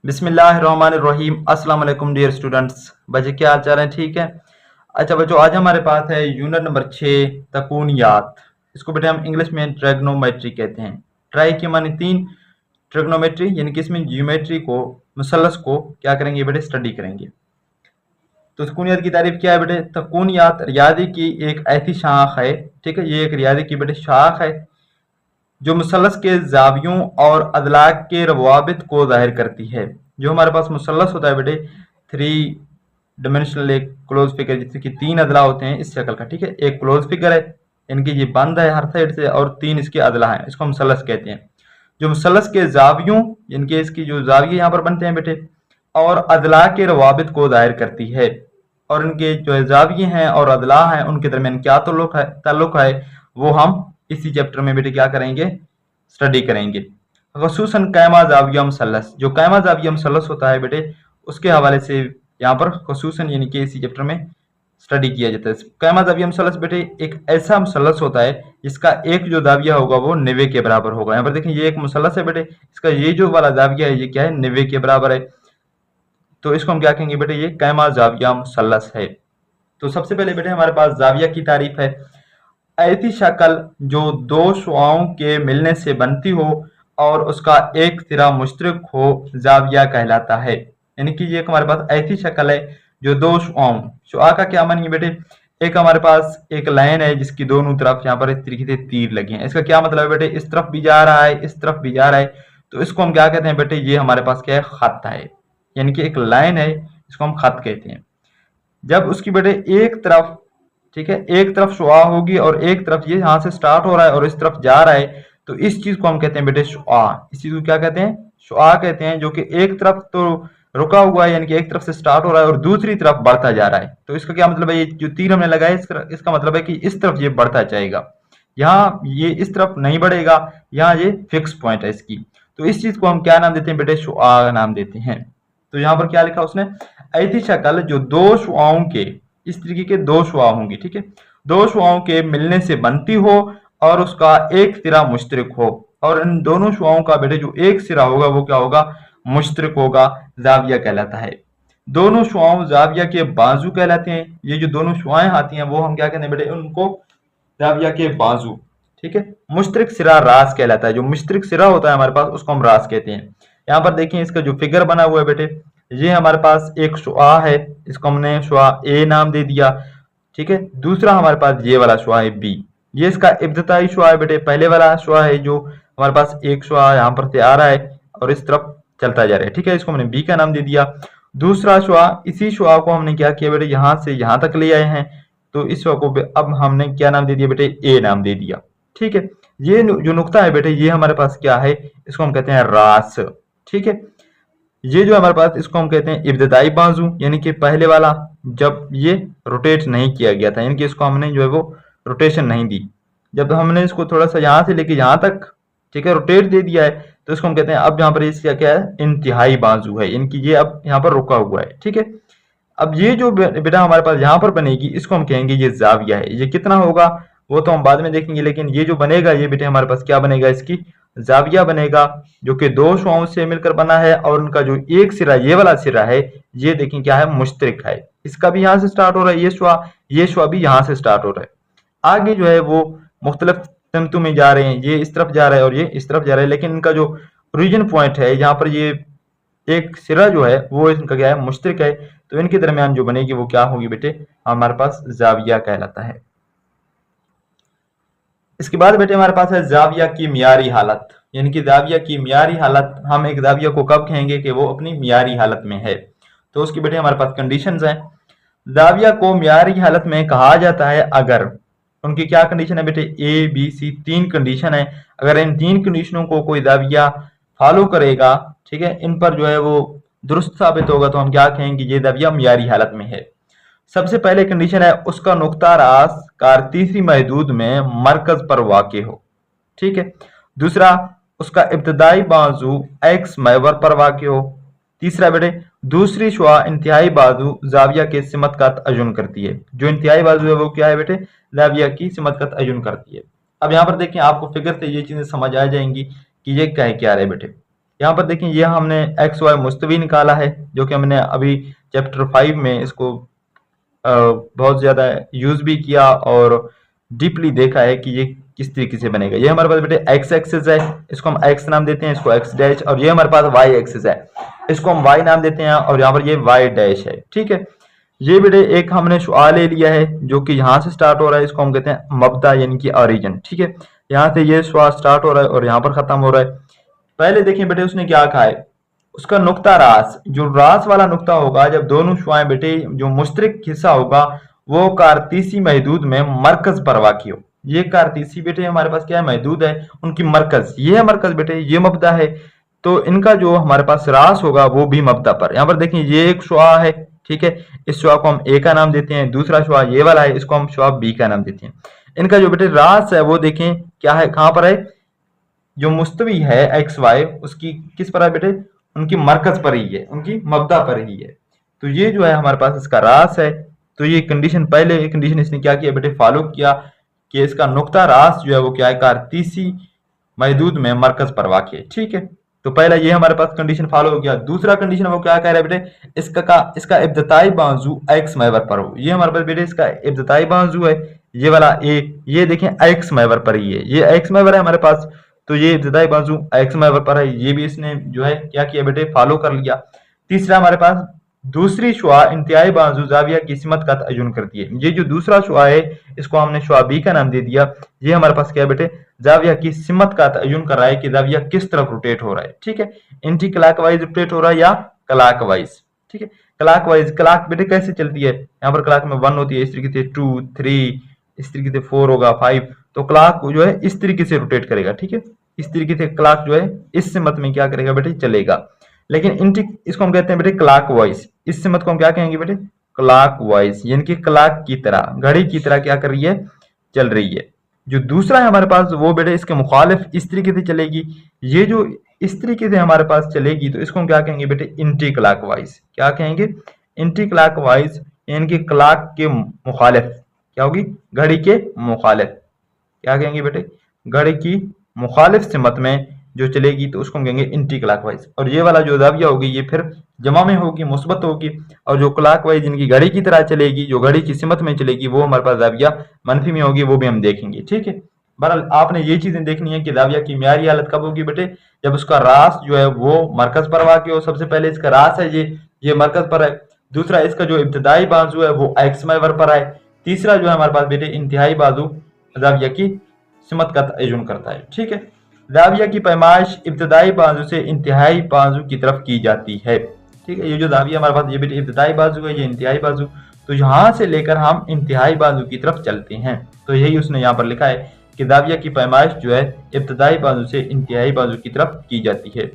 बिस्मिल्लाहिर्रहमानिर्रहीम। अस्सलाम वालेकुम डियर स्टूडेंट्स। बच्चे क्या हाल चाल है? ठीक है। अच्छा बच्चों, आज हमारे पास है यूनिट नंबर 6 तकूनियात। इसको बेटे हम इंग्लिश में ट्रिग्नोमेट्री कहते हैं। ट्राई के माने तीन, ट्रिग्नोमेट्री यानी कि इसमें जियोमेट्री को, मुसल्लस को क्या करेंगे बेटे? स्टडी करेंगे। तो तकूनियात की तारीफ क्या है बेटे? तकूनियात रियादी की एक ऐसी शाख है, ठीक है, ये एक रियादी की बेटे शाख है जो मुसल्लस के जावियों और अदलाक के रवाबित को जाहिर करती है। जो हमारे पास मुसल्लस होता है बेटे, थ्री डिमेंशनल एक क्लोज फिगर, जिससे कि तीन अदला होते हैं इस शक्ल का, ठीक है। एक क्लोज फिगर है, इनकी ये बंद है हर साइड से, और तीन इसके अदला हैं, इसको मुसल्लस कहते हैं। जो मुसल्लस के जावियों, इनके इसकी जो जाविये यहाँ पर बनते हैं बेटे, और अदला के रवाबित को जाहिर करती है। और इनके जो जाविये हैं और अदला हैं उनके दरमियान क्या ताल्लुक है वो हम इसी चैप्टर में बेटे क्या करेंगे? स्टडी करेंगे। खसूसन कैमा जाविया मुसल्लस, जो कैमा जाविया मुसल्लस होता है बेटे, उसके हवाले से यहाँ पर खसूसन यानी कि इसी चैप्टर में स्टडी किया जाता है। कैमा जाविया मुसल्लस बेटे एक ऐसा मुसल्लस होता है जिसका एक जो जाविया होगा वो 90 के बराबर होगा। यहाँ पर देखें, ये एक मुसल्लस है बेटे, इसका ये जो वाला जाविया है ये क्या है? 90 के बराबर है। तो इसको हम क्या कहेंगे बेटे? ये कैमा जाविया मुसल्लस है। तो सबसे पहले बेटे हमारे पास जाविया की तारीफ है। ऐसी शक्ल जो दो शुआओं के मिलने से बनती हो और उसका एक सिरा मुश्तरक हो, जाविया कहलाता है। यानी कि ये एक हमारे पास ऐसी शक्ल है जो दो शुआओं, शुआ का क्या मानिए बेटे? एक हमारे पास एक लाइन है जिसकी दोनों तरफ यहाँ पर इस तरीके से तीर लगे हैं। इसका क्या मतलब है बेटे? इस तरफ भी जा रहा है, इस तरफ भी जा रहा है, तो इसको हम क्या कहते हैं बेटे? ये हमारे पास क्या है? खत है। यानी कि एक लाइन है, इसको हम खत कहते हैं। जब उसकी बेटे एक तरफ, ठीक है, एक तरफ शुआ होगी और एक तरफ ये यहाँ से स्टार्ट हो रहा है और इस तरफ जा रहा है, तो इस चीज को हम कहते हैं बेटे शुआ। इस चीज को क्या कहते हैं? शुआ कहते हैं। जो कि एक तरफ तो रुका हुआ है, यानी कि एक तरफ से स्टार्ट हो रहा है और दूसरी तरफ बढ़ता जा रहा है। तो इसका क्या मतलब है? ये जो तीर हमने लगाया इसका मतलब है कि इस तरफ ये बढ़ता जाएगा, यहाँ ये इस तरफ नहीं बढ़ेगा, यहाँ ये फिक्स पॉइंट है इसकी। तो इस चीज को हम क्या नाम देते हैं बेटे? शुआ नाम देते हैं। तो यहाँ पर क्या लिखा उसने? ऐसी शक्ल जो दो शुआओं के, इस तरीके के दो शुआ होंगे, ठीक है, दो शुआओं के मिलने से बनती हो और उसका एक सिरा मुश्तरक हो, और इन दोनों शुआओं का बेटे जो एक सिरा होगा वो क्या होगा? मुश्तरक होगा, जाविया कहलाता है। दोनों शुआओं जाविया के बाजू कहलाते हैं। ये जो दोनों शुआएं आती हैं वो हम क्या कहते हैं बेटे? उनको जाविया के बाजू, ठीक है। मुश्तरक सिरा रास कहलाता है। जो मुश्तरक सिरा होता है हमारे पास उसको हम रास कहते हैं। यहाँ पर देखिए इसका जो फिगर बना हुआ है बेटे, ये हमारे पास एक शुआ है, इसको हमने शुआ ए नाम दे दिया, ठीक है। दूसरा हमारे पास ये वाला शुआ है बी, ये इसका इब्तदाई शुआ है बेटे। पहले वाला शुआ है जो हमारे पास एक शुआ यहाँ पर से आ रहा है और इस तरफ चलता जा रहा है, ठीक है, इसको हमने बी का नाम दे दिया। दूसरा शुआ, इसी शुआ को हमने क्या किया बेटे? यहाँ से यहाँ तक ले आए हैं, तो इस शुआ को अब हमने क्या नाम दे दिया बेटे? ए नाम दे दिया, ठीक है। ये जो नुक्ता है बेटे, ये हमारे पास क्या है? इसको हम कहते हैं रास, ठीक है। ये जो हमारे पास, इसको हम कहते हैं इब्तदाई बाजू, यानी कि पहले वाला जब ये रोटेट नहीं किया गया था, यानी कि इसको हमने जो है वो रोटेशन नहीं दी। जब हमने इसको थोड़ा सा यहाँ से लेके यहाँ तक, ठीक है, रोटेट दे दिया है, तो इसको हम कहते हैं अब यहाँ पर इसका क्या है? इंतहाई बाजू है, इनकी ये अब यहाँ पर रुका हुआ है, ठीक है। अब ये जो बेटा हमारे पास यहाँ पर बनेगी, इसको हम कहेंगे ये जाविया है। ये कितना होगा वो तो हम बाद में देखेंगे, लेकिन ये जो बनेगा ये बेटे हमारे पास क्या बनेगा? इसकी जाविया बनेगा, जो कि दो शुआओं से मिलकर बना है, और उनका जो एक सिरा, ये वाला सिरा है, ये देखें क्या है? मुश्तरक है। इसका भी यहाँ से स्टार्ट हो रहा है ये शुआ भी यहाँ से स्टार्ट हो रहा है। आगे जो है वो मुख्तलिफ सिमतों में जा रहे हैं, ये इस तरफ जा रहा है और ये इस तरफ जा रहा है, लेकिन इनका जो ओरिजिन पॉइंट है यहाँ पर, ये एक सिरा जो है वो इनका क्या है? मुश्तरक है। तो इनके दरमियान जो बनेगी वो क्या होगी बेटे? हमारे पास जाविया कहलाता है। इसके बाद बेटे हमारे पास है जाविया की मियारी हालत। यानी कि जाविया की मियारी हालत, हम एक जाविया को कब कहेंगे कि वो अपनी मियारी हालत में है? तो उसकी बेटे हमारे पास कंडीशंस हैं। जाविया को मियारी हालत में कहा जाता है अगर उनकी क्या कंडीशन है बेटे? ए बी सी, तीन कंडीशन है। अगर इन तीन कंडीशनों को कोई जाविया फॉलो करेगा, ठीक है, इन पर जो है वो दुरुस्त साबित होगा, तो हम क्या कहेंगे? ये जाविया मियारी हालत में है। सबसे पहले कंडीशन है उसका नुक्ता रास कारतीसी महदूद में मरकज पर वाक़ हो, ठीक है। दूसरा, उसका इब्तदाई बाजू एक्स महवर पर वाक़ हो। तीसरा बेटे, दूसरी शुआ इंतहाई बाजू जाविया के सिमत का तअयुन करती है। जो इंतहाई बाजू है वो क्या है बेटे? जाविया की सिमत का तअयुन करती है। अब यहाँ पर देखें, आपको फिगर से ये चीजें समझ आ जाएंगी कि ये क्या है, क्या रहे बेटे। यहाँ पर देखें ये हमने एक्स वाई मुस्तवी निकाला है, जो कि हमने अभी चैप्टर 5 में इसको बहुत ज़्यादा यूज़ भी किया और डीपली देखा है कि ये किस तरीके से बनेगा। ये हमारे पास बेटे एक्स एक्सिस है, इसको हम एक्स नाम देते हैं, इसको एक्स डैश, और ये हमारे पास वाई एक्सिस है, इसको हम वाई नाम देते हैं, और यहाँ पर ये वाई डैश है। ठीक है, ये बेटे एक हमने शुआ ले लिया है जो कि यहाँ से स्टार्ट हो रहा है, इसको हम कहते हैं मबदा यानी कि ओरिजिन। ठीक है, यहाँ से ये शुआ स्टार्ट हो रहा है और यहाँ पर खत्म हो रहा है। पहले देखिए बेटे उसने क्या कहा है, उसका नुक्ता रास, जो रास वाला नुक्ता होगा जब दोनों शुआएं बेटे जो मुश्तरक हिस्सा होगा वो कारतीसी महदूद में मरकज पर वाक़ई हो। ये कारतीसी बेटे हमारे पास क्या है, महदूद है, उनकी मरकज, ये है मरकज बेटे, ये मबदा है, तो इनका जो हमारे पास रास होगा वो भी मबदा पर। यहाँ पर देखें ये एक शुआ है, ठीक है, इस शुआ को हम ए का नाम देते हैं, दूसरा शुआ ये वाला है, इसको हम शुआ बी का नाम देते हैं। इनका जो बेटे रास है वो देखें क्या है, कहाँ पर है, जो मुस्तवी है एक्स वाई उसकी किस पर है बेटे, उनकी मरकज पर ही है, उनकी मबदा पर ही है। तो ये जो है हमारे पास इसका रास है। तो ये कंडीशन, पहले कंडीशन इसने क्या किया बेटे, फॉलो किया कि इसका नुक्ता रास जो है वो क्या है, कारतीसी महदूद में मरकज पर वाक़ई है। ठीक है, तो पहला ये हमारे पास कंडीशन फॉलो हो गया। दूसरा कंडीशन वो क्या कह रहा है बेटे, इसका इब्तदाई बाजू एक्स महवर पर हो। ये हमारे पास बेटे इसका इब्तदाई बाजू है, ये वाला ए, ये देखें एक्स महवर पर ही है, ये एक्स महवर है हमारे पास, तो ये इब्तदाई बाजू एक्स महवर पर है, ये भी इसने जो है क्या किया बेटे, फॉलो कर लिया। तीसरा हमारे पास दूसरी शुआ इंतहाई बाजू जाविया की सिमत का तयन करती है। ये जो दूसरा शुआ है इसको हमने शुआ बी का नाम दे दिया। ये हमारे पास क्या है बेटे, जाविया की सिमत का तयन कर रहा है कि जाविया किस तरफ रोटेट हो रहा है। ठीक है, एंटी क्लॉकवाइज रोटेट हो रहा है या क्लॉकवाइज। ठीक है, क्लॉकवाइज, क्लॉक बेटे कैसे चलती है, यहाँ पर क्लॉक में 1 होती है, इस तरीके से 2 3, इस तरीके से 4 होगा 5, तो क्लॉक जो है इस तरीके से रोटेट करेगा। ठीक है, इस तरीके से क्लॉक जो है इस सिमत में क्या करेगा बेटे, चलेगा। लेकिन इंटी इसको हम कहते हैं बेटे क्लॉकवाइज, इस सिमत को हम क्या कहेंगे बेटे, क्लॉकवाइज, यानी कि क्लॉक की तरह, घड़ी की तरह क्या कर रही है, चल रही है। जो दूसरा है हमारे पास वो बेटे इसके मुखालिफ इस तरीके से चलेगी, ये जो इस तरीके से हमारे पास चलेगी तो इसको हम क्या कहेंगे बेटे, एंटी क्लॉकवाइज। क्या कहेंगे, एंटी क्लॉकवाइज, यानी कि क्लॉक के मुखालिफ क्या होगी, घड़ी के मुखालिफ। क्या कहेंगे बेटे, घड़ी की मुखालिफ सिमत में जो चलेगी तो उसको हम कहेंगे एंटी क्लॉकवाइज। और ये वाला जो जाविया होगी ये फिर जमा में होगी, मुस्बत होगी, और जो क्लॉकवाइज जिनकी घड़ी की तरह चलेगी, जो घड़ी की सिमत में चलेगी, वो हमारे पास जाविया मनफी में होगी, वो भी हम देखेंगे। ठीक है, बहरहाल आपने ये चीजें देखनी है कि जाविया की म्यारी हालत कब होगी बेटे, जब उसका रास जो है वो मरकज पर वाक़ई हो। सबसे पहले इसका रास है ये मरकज पर है। दूसरा इसका जो इब्तदाई बाजू है वो एक्स महवर पर है। तीसरा जो है हमारे पास बेटे इंतहाई बाजू जाविया की सिमत का तयन करता है। ठीक है, जाविया की पैमाइश इब्तदाई बाजू से इंतहाई बाजू की तरफ की जाती है। ठीक है, ये जो जाविया हमारे पास ये बेटे इब्तदाई बाजू है, ये इंतहाई बाजू, तो यहाँ से लेकर हम इंतहाई बाजू की तरफ चलते हैं। तो यही उसने यहाँ पर लिखा है कि जाविया की पैमाइश जो है इब्तदाई बाजू से इंतहाई बाजू की तरफ की जाती है।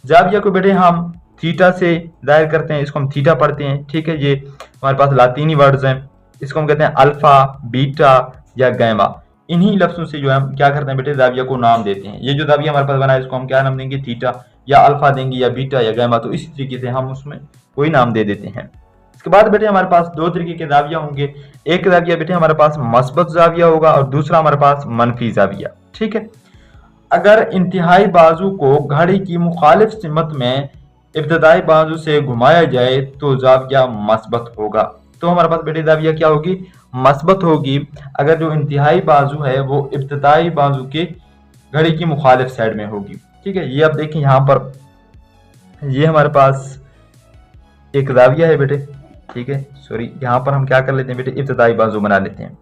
जाविया को बेटे हम थीटा से जाहिर करते हैं, इसको हम थीटा पढ़ते हैं। ठीक है, ये हमारे पास लातीनी वर्ड्स हैं, इसको हम कहते हैं अल्फा, बीटा या गैमा। इन्हीं लफ्जों से जो है हम क्या करते हैं बेटे, जाविया को नाम देते हैं। ये जो जाविया हमारे पास बना है इसको हम क्या नाम देंगे, थीटा या अल्फा देंगे या बीटा या गैमा, तो इसी तरीके से हम उसमें कोई नाम दे देते हैं। इसके बाद बेटे हमारे पास दो तरीके के जाविया होंगे, एक जाविया बेटे हमारे पास मस्बत जाविया होगा और दूसरा हमारे पास मनफी जाविया। ठीक है, अगर इंतहाई बाजू को घड़ी की मुखालिफ सिमत में इब्तदाई बाजू से घुमाया जाए तो जाविया मस्बत होगा। तो हमारे पास बेटे जाविया क्या होगी, मस्बत होगी, अगर जो इंतहाई बाजू है वो इब्तदाई बाजू के घड़ी की मुखालिफ साइड में होगी। ठीक है, ये आप देखें यहाँ पर ये हमारे पास एक जाविया है बेटे। ठीक है, सॉरी, यहाँ पर हम क्या कर लेते हैं बेटे, इब्तदाई बाजू बना लेते हैं।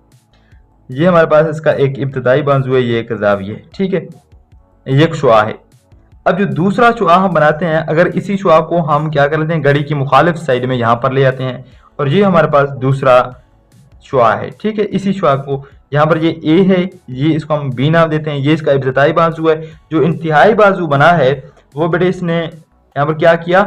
ये हमारे पास इसका एक इब्तदाई बाजू है, ये एक जाविया है। ठीक है, ये एक शुआ है। अब जो दूसरा शुआ हम बनाते हैं, अगर इसी शुआ को हम क्या कर लेते हैं, घड़ी की मुखालिफ साइड में यहाँ पर ले आते हैं, और ये हमारे पास दूसरा शुआ है। ठीक है, इसी शुआ को यहाँ पर ये ए है, ये इसको हम बी नाम देते हैं, ये इसका इब्तदाई बाजू है। जो इंतहाई बाजू बना है वो बेटे इसने यहाँ पर क्या किया,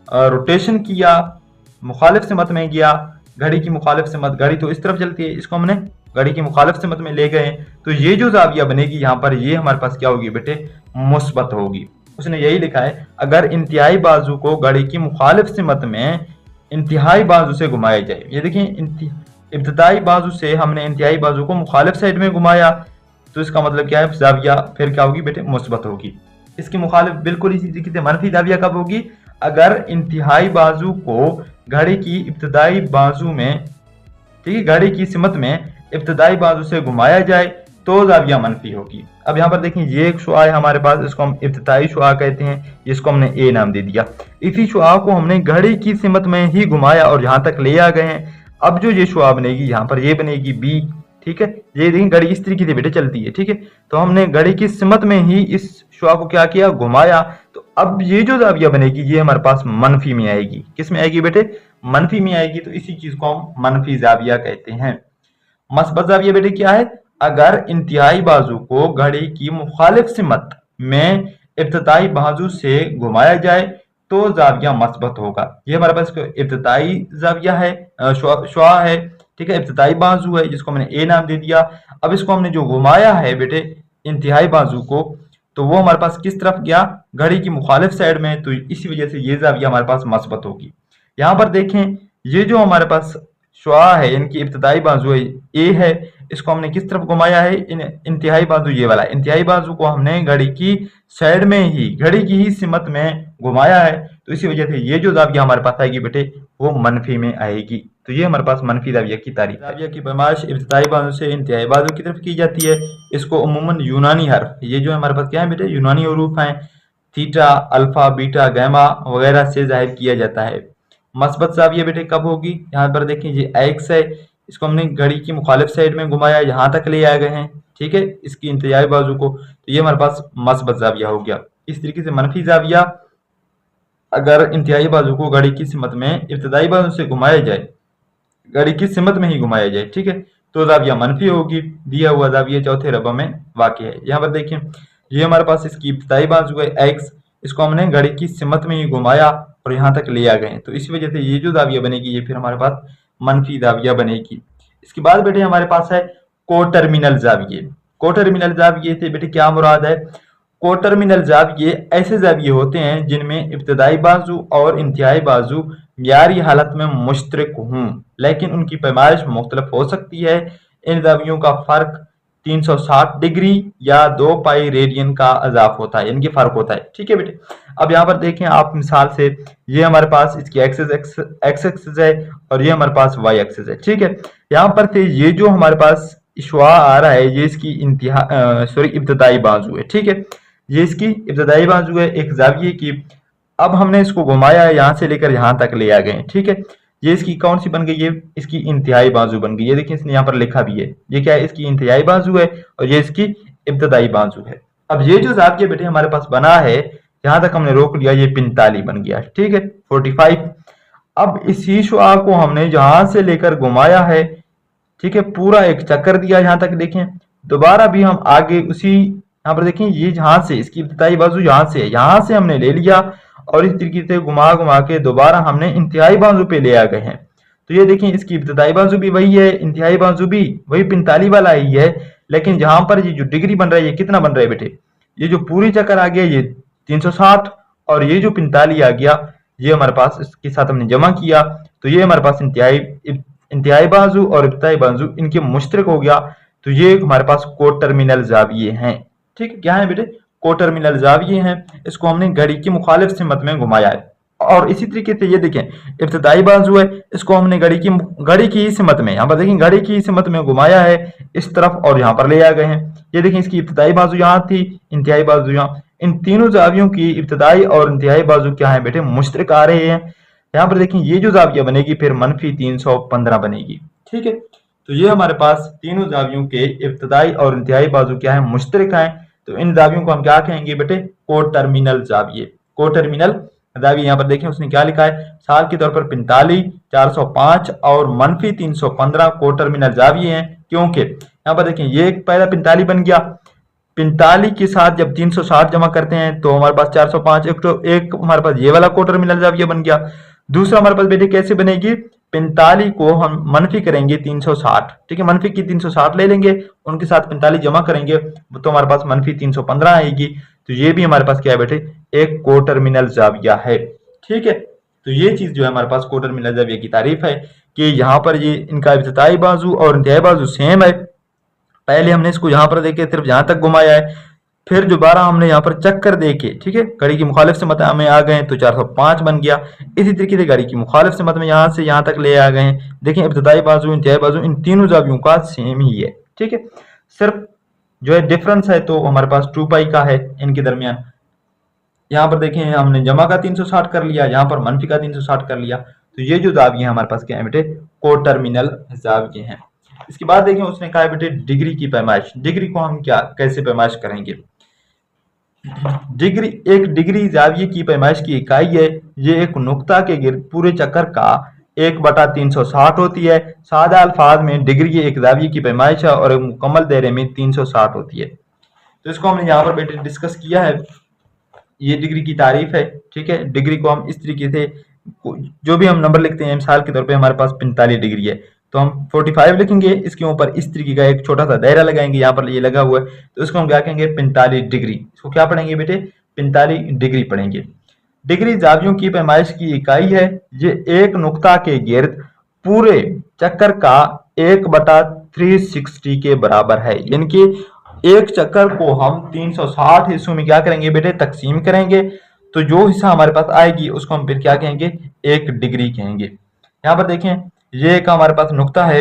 रोटेशन किया, मुखालिफ सिमत में गया, घड़ी की मुखालिफ सिमत, घड़ी तो इस तरफ चलती है, इसको हमने घड़ी की मुखालिफ सिमत में ले गए, तो ये जो जाविया बनेगी यहाँ पर ये हमारे पास क्या होगी बेटे, मुस्बत होगी। उसने यही लिखा है, अगर इंतहाई बाजू को घड़ी की मुखालिफ सिमत में इंतहाई बाजू से घुमाया जाए, ये देखिए इब्तदाई बाजू से हमने इंतहाई बाजू को मुखालिफ साइड में घुमाया, तो इसका मतलब क्या है, जाविया फिर क्या होगी बेटे, मुस्बत होगी। इसकी मुखालिफ बिल्कुल इसी तरीके से मनफी जाविया कब होगी, अगर इंतहाई बाजू को घड़ी की इब्तदाई बाजू में, ठीक है, घड़ी की सिमत में इब्तदाई बाजू से घुमाया जाए तो जाविया मनफी होगी। अब यहाँ पर देखें ये एक शुआ है हमारे पास, इसको हम इब्तदाई शुआ कहते हैं, जिसको हमने ए नाम दे दिया। इसी शुआ को हमने घड़ी की सिमत में ही घुमाया और यहाँ तक ले आ गए हैं। अब जो ये शुआ बनेगी यहाँ पर ये बनेगी बी, ठीक है। ये देखिए घड़ी इस तरीके से बेटे चलती है, ठीक है। तो हमने घड़ी की सिमत में ही इस शुआ को क्या किया, घुमाया। तो अब ये जो जाविया बनेगी ये हमारे पास मनफी में आएगी। किस में आएगी बेटे, मनफी में आएगी। तो इसी चीज को हम मनफी जाविया कहते हैं। मस्बत जाविया बेटे क्या है, अगर इंतहाई बाजू को घड़ी की मुखालिफ सिमत में इब्तदाई बाजू से घुमाया जाए तो जाविया मस्बत होगा। ये हमारे पास इब्तदाई जाविया है, शुआ है, ठीक है, इब्तदाई बाजू है जिसको मैंने ए नाम दे दिया। अब इसको हमने जो घुमाया है बेटे इंतहाई बाजू को, तो वो हमारे पास किस तरफ गया, घड़ी की मुखालिफ साइड में। तो इसी वजह से ये जाविया हमारे पास मस्बत होगी। यहाँ पर देखें ये जो हमारे पास शुआ है, इनकी इब्तदाई बाजू है ए है, इसको हमने किस तरफ घुमाया है, इंतहाई बाजू ये वाला इंतहाई बाजू को हमने घड़ी की साइड में ही, घड़ी की ही सिमत में घुमाया है। तो इसी वजह से ये जो जाविया हमारे पास आएगी बेटे वो मनफी में आएगी। तो ये हमारे पास मनफी जाविया की तारीफ। जाविया की पैमाइश इब्तदाई बाजू से इंतहाई बाजू की तरफ की जाती है। इसको उम्मूमन यूनानी हर्फ, ये जो हमारे पास क्या है बेटे, यूनानी हरूफ हैं, थीटा, अल्फा, बीटा, गैमा वगैरह से जाहिर किया जाता है। मस्बत जाविया बेटे कब होगी, यहाँ पर देखें ये एक्स है, इसको हमने घड़ी की मुखालिफ साइड में घुमाया, यहाँ तक ले आ गए हैं, ठीक है, इसकी इंतहाई बाजू को। तो ये हमारे पास मस्बत जाविया हो गया। इस तरीके से मनफी जाविया अगर इंतहाई बाजू को घड़ी की सिमत में इब्तदाई बाजू से घुमाया जाए, घड़ी की सिमत में ही घुमाया जाए, ठीक है, तो जाविया मनफी होगी। दिया हुआ जाविया चौथे रबा में वाक़ है। यहाँ पर देखें ये हमारे पास इसकी इब्तदाई बाजू है एक्स, इसको हमने घड़ी की सिमत में ही घुमाया और यहाँ तक ले आ गए। तो इसी वजह से ये जो जाविया बनेगी ये फिर हमारे पास मनफी जाविया बनेगी। इसके बाद बेटे हमारे पास है कोटर्मिनल जाविये। कोटर्मिनल जाविये से बेटे क्या मुराद है, कोटर्मिनल जाविये ऐसे जाविये होते हैं जिनमें इब्तदाई बाजू और इंतहाई बाजू मियारी हालत में मुश्तरक हों, लेकिन उनकी पैमाइश मुख्तलिफ हो सकती है। इन जावियों का फर्क 360 डिग्री या 2 पाई रेडियन का अजाफ होता है, इनके फर्क होता है, ठीक है बेटे। अब यहाँ पर देखें आप मिसाल से, ये हमारे पास इसकी एक्स एक्सिस है और ये हमारे पास वाई एक्सिस है, ठीक है। यहाँ पर से ये जो हमारे पास शुआ आ रहा है ये इसकी इब्तदाई बाजू है, ठीक है, ये इसकी इब्तदाई बाजू है एक जाविये की। अब हमने इसको घुमाया है, यहाँ से लेकर यहाँ तक ले आ गए, ठीक है। ये इसकी कौन सी बन गई है, इसकी इंतहाई बाजू बन गई। ये देखिए इसने यहाँ पर लिखा भी है, ये क्या है, इसकी इंतहाई बाजू है और ये इसकी इब्तदाई बाजू है। अब ये जो जाविया बेटे हमारे पास बना है, यहाँ तक हमने रोक लिया, ये 45 बन गया, ठीक है, 45। अब इसी शुआ को हमने जहां से लेकर घुमाया है, ठीक है, पूरा एक चक्कर दिया, यहाँ तक देखें। दोबारा भी हम आगे उसी, यहाँ पर देखें ये जहां से इसकी इब्तदाई बाजू यहाँ से है, यहाँ से हमने ले लिया और इस तरीके से घुमा घुमा के दोबारा हमने इंतहाई बाजू पे ले आ गए हैं। तो ये देखें इसकी इब्तदाई बाजू भी वही है, इंतहाई बाजू भी वही 45 वाला ही है, लेकिन जहां पर ये जो डिग्री बन रहा है ये कितना बन रहा है बेटे, ये जो पूरी चक्कर आ गया ये 360 और ये जो 45 आ गया ये हमारे पास इसके साथ हमने जमा किया। तो ये हमारे पास इंतहाई बाजू और इब्तदाई बाजू इनके मुश्तरक हो गया। तो ये हमारे पास कोटर्मिनल जाविये हैं, ठीक है, क्या है बेटे, कोटर्मिनल जाविये हैं। इसको हमने घड़ी की मुखालिफ सिमत में घुमाया है। और इसी तरीके से ये देखें इब्तदाई बाजू है, इसको हमने घड़ी की सिमत में, यहाँ पर देखें घड़ी की सिमत में घुमाया है इस तरफ और यहाँ पर ले आ गए हैं। ये देखें इसकी इब्तदाई बाजू यहाँ थी, इंतहाई बाजू यहाँ। इन तीनों जावियों की इब्तदाई और इंतहाई बाजू क्या है बेटे, मुश्तरक आ रहे हैं। यहाँ पर देखें ये जो जाविया बनेगी फिर मनफी 315 बनेगी, ठीक है। तो ये हमारे पास तीनों जावियों के इब्तदाई और इंतहाई बाजू क्या है, मुश्तरक हैं। तो इन जावियों को हम क्या कहेंगे बेटे, कोटर्मिनल जाविये। कोटर्मिनल जाविये, यहाँ पर देखें उसने क्या लिखा है, साल के तौर पर 45, 405 और मनफी 315 कोटर्मिनल जाविये हैं। क्योंकि यहाँ पर देखें ये पहला 45 बन गया, 45 के साथ जब 360 जमा करते हैं तो हमारे पास 405, एक हमारे पास ये वाला कोटर्मिनल जाविया बन गया। दूसरा हमारे पास बेटे कैसे बनेगी, 45 को हम मनफी करेंगे 360, ठीक है, मनफी की 360 ले लेंगे, उनके साथ 45 जमा करेंगे तो हमारे पास मनफी 315 आएगी। तो ये भी हमारे पास क्या है बेटे, एक कोटर्मिनल जाविया है, ठीक है। तो ये चीज जो है हमारे पास कोटर्मिनल जाविया की तारीफ है कि यहाँ पर ये इनका इब्तदाई बाजू और इंतहाई बाजू सेम है। पहले हमने इसको यहाँ पर देखे सिर्फ यहाँ तक घुमाया है, फिर दोबारा हमने यहाँ पर चक्कर देके, ठीक है, घड़ी की मुखालिफ से मत में आ गए तो 405 बन गया। इसी तरीके से घड़ी की मुखालिफ से मत में यहाँ से यहाँ तक ले आ गए हैं। देखिए इब्तदाई बाजू, इंतहाई बाजू, इन तीनों जावियों का सेम ही है, ठीक है। सिर्फ जो है डिफरेंस है तो हमारे पास 2 पाई का है इनके दरमियान। यहाँ पर देखें हमने जमा का 360 कर लिया, यहाँ पर मनफी का 360 कर लिया। तो ये जो जाविये हैं हमारे पास क्या है बेटे, को टर्मिनल जाविये हैं। इसके बाद देखें उसने कहा बेटे डिग्री की पैमाइश। डिग्री को हम क्या कैसे पैमाइश करेंगे? डिग्री, एक डिग्री जाविये की पैमाइश की इकाई है। ये एक नुक्ता के गिर्द पूरे चक्कर का 1/360 होती है। सादा अल्फाज में डिग्री एक जाविये की पैमाइश है और एक मुकम्मल दायरे में 360 होती है। तो इसको हमने यहाँ पर बेटे डिस्कस किया है। ये डिग्री की तारीफ है, ठीक है। डिग्री को हम इस तरीके से, जो भी हम नंबर लिखते हैं, मिसाल के तौर पे हमारे पास 45 डिग्री है तो हम 45 लिखेंगे, इसके ऊपर इस तरीके का एक छोटा सा दायरा लगाएंगे, यहाँ पर ये लगा हुआ है तो इसको हम क्या कहेंगे, 45 डिग्री। इसको क्या पढ़ेंगे बेटे, 45 डिग्री पढ़ेंगे। डिग्री जावियों की पैमाइश की इकाई है। ये एक नुक्ता के गिर्द पूरे चक्कर का 1/360 के बराबर है। यानी कि एक चक्कर को हम 360 हिस्सों में क्या करेंगे बेटे, तकसीम करेंगे। तो जो हिस्सा हमारे पास आएगी उसको हम फिर क्या कहेंगे, 1 डिग्री कहेंगे। यहाँ पर देखें ये एक हमारे पास नुक्ता है,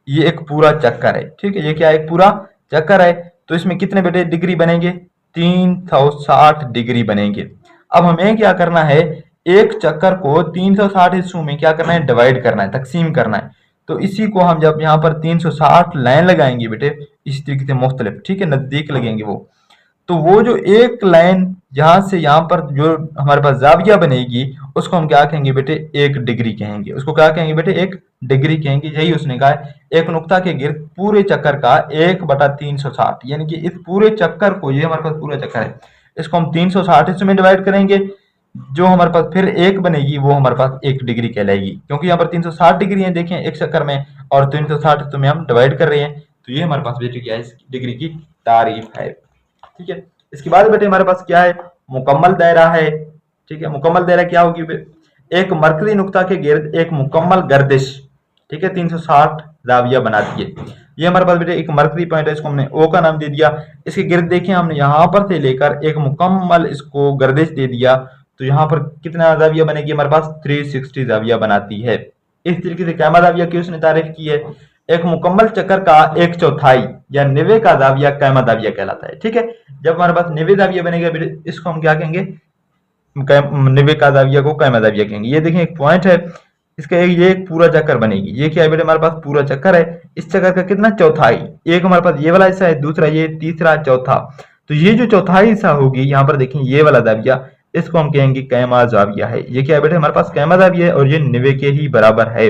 ये एक पूरा चक्कर है, ठीक है। ये क्या है, एक पूरा चक्कर है। तो इसमें कितने बेटे डिग्री बनेंगे, 360 डिग्री बनेंगे। अब हमें क्या करना है, एक चक्कर को 360 हिस्सों में क्या करना है, डिवाइड करना है, तकसीम करना है। तो इसी को हम जब यहाँ पर 360 लाइन लगाएंगे बेटे इस तरीके से मुख्तलिफ, ठीक है, नजदीक लगेंगे वो, तो वो जो एक लाइन यहाँ से यहाँ पर जो हमारे पास जाविया बनेगी उसको हम क्या कहेंगे बेटे, 1 डिग्री कहेंगे। उसको क्या कहेंगे बेटे, 1 डिग्री कहेंगे। यही उसने कहा है, एक नुक्ता के गिर्द पूरे चक्कर का 1/360, यानी कि इस पूरे चक्कर को, ये हमारे पास पूरा चक्कर है, इसको हम 360 हिस्सों में डिवाइड करेंगे। जो हमारे पास फिर 1 बनेगी वो हमारे पास 1 डिग्री कहलाएगी, क्योंकि यहाँ पर 360 डिग्री है देखें एक चक्कर में, और 360 हिस्सों में हम डिवाइड कर रहे हैं। तो ये हमारे पास बेटे क्या है, इस डिग्री की तारीफ है, ठीक है। इसके बाद बेटे हमारे पास क्या है, मुकम्मल दायरा है, ठीक है। मुकम्मल दायरा क्या होगी, एक मरकजी नुक्ता के गिर्द एक मुकम्मल गर्दिश, ठीक है, 360 जाविया बनाती है। ये हमारे पास बेटे एक मरकजी पॉइंट है, इसको हमने ओ का नाम दे दिया। इसके गिर्द देखिए हमने यहाँ पर से लेकर एक मुकम्मल इसको गर्दिश दे दिया, तो यहाँ पर कितना जाविया बनेगी, हमारे पास 360 जाविया बनाती है। इस तरीके से कैमा जाविया की उसने तारीफ की है। एक मुकम्मल चक्कर का 1/4 या 90 का जाविया कैमा जाविया कहलाता है, ठीक है। जब हमारे पास 90 जाविया बनेगा इसको हम क्या कहेंगे, 90 का जाविया को कैमा जाविया कहेंगे। ये देखें एक पॉइंट है इसका, ये एक पूरा चक्कर बनेगी। ये क्या है बेटे, हमारे पास पूरा चक्कर है। इस चक्कर का कितना, चौथाई। एक हमारे पास ये वाला हिस्सा है, दूसरा ये, तीसरा, चौथा। तो ये जो चौथाई हिस्सा होगी, यहाँ पर देखें ये वाला जाविया, इसको हम कहेंगे कैमा जाविया है। ये क्या है बेटे, हमारे पास कैमा जाविया है और ये 90 के ही बराबर है।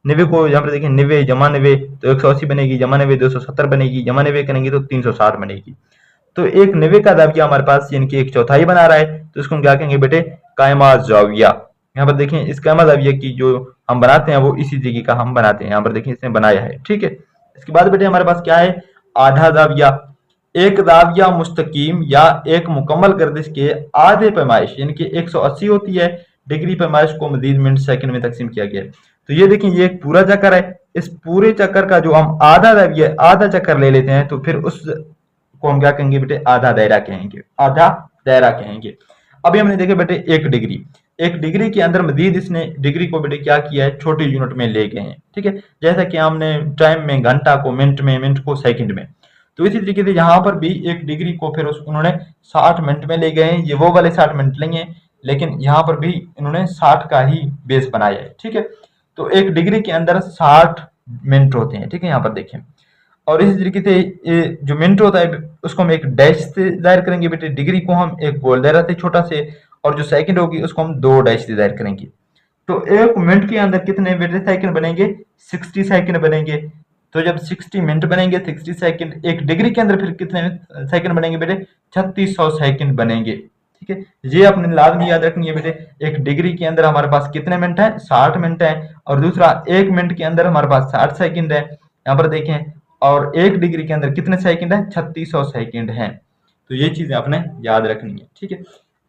90 को यहाँ पर देखें, 90 जमा 90 तो 180 बनेगी, जमा 90 270 बनेगी, जमा 90 करेंगे तो 360 बनेगी। तो एक 90 का जाविया हमारे पास यानी कि 1/4 बना रहा है, तो इसको हम क्या कहेंगे बेटे, कायमा जाविया। यहाँ पर देखें इस कायमा जाविया की जो हम बनाते हैं वो इसी तरीके का हम बनाते हैं। यहाँ पर देखें इसने बनाया है, ठीक है। इसके बाद बेटे हमारे पास क्या है, आधा जाविया। एक जाविया मुस्तकीम या एक मुकम्मल गर्दिश के आधे पैमाइश यानी कि 180 होती है। डिग्री पैमाइश को मजीद मिनट सेकंड में तकसीम किया गया है। तो ये देखें ये एक पूरा चक्कर है, इस पूरे चक्कर का जो हम आधा जाविया, आधा चक्कर ले लेते हैं तो फिर उस को हम क्या कहेंगे बेटे, आधा दायरा कहेंगे, आधा दायरा कहेंगे। अभी हमने देखे बेटे एक डिग्री, एक डिग्री के अंदर मजीद इसने डिग्री को बेटे क्या किया है, छोटे यूनिट में ले गए हैं, ठीक है। जैसा कि हमने टाइम में घंटा को मिनट में, मिनट को सेकंड में, तो इसी तरीके से यहाँ पर भी एक डिग्री को फिर उन्होंने 60 मिनट में ले गए हैं। ये वो वाले 60 मिनट लेंगे, लेकिन यहाँ पर भी इन्होंने 60 का ही बेस बनाया है, ठीक है। तो एक डिग्री के अंदर 60 मिनट होते हैं, ठीक है। यहाँ पर देखें, और इसी तरीके से ये जो मिनट होता है उसको हम एक डैश से जाहिर करेंगे बेटे, डिग्री को हम एक गोल दायरा से छोटा से, और जो सेकंड होगी उसको हम 2 डैश से जाहिर करेंगे। तो एक मिनट के अंदर कितने बेटे सेकंड बनेंगे, 60 सेकंड बनेंगे। तो जब 60 मिनट बनेंगे, 60 सेकंड, एक डिग्री के अंदर फिर कितने सेकंड बनेंगे बेटे, 3600 सेकंड बनेंगे, ठीक है। ये अपने लाजमी याद रखनी है बेटे, एक डिग्री के अंदर हमारे पास कितने मिनट है, 60 मिनट है, और दूसरा एक मिनट के अंदर हमारे पास 60 सेकंड है। यहाँ पर देखें, और एक डिग्री के अंदर कितने सेकंड है, 3600 सेकंड है। तो ये चीजें आपने याद रखनी है, ठीक है।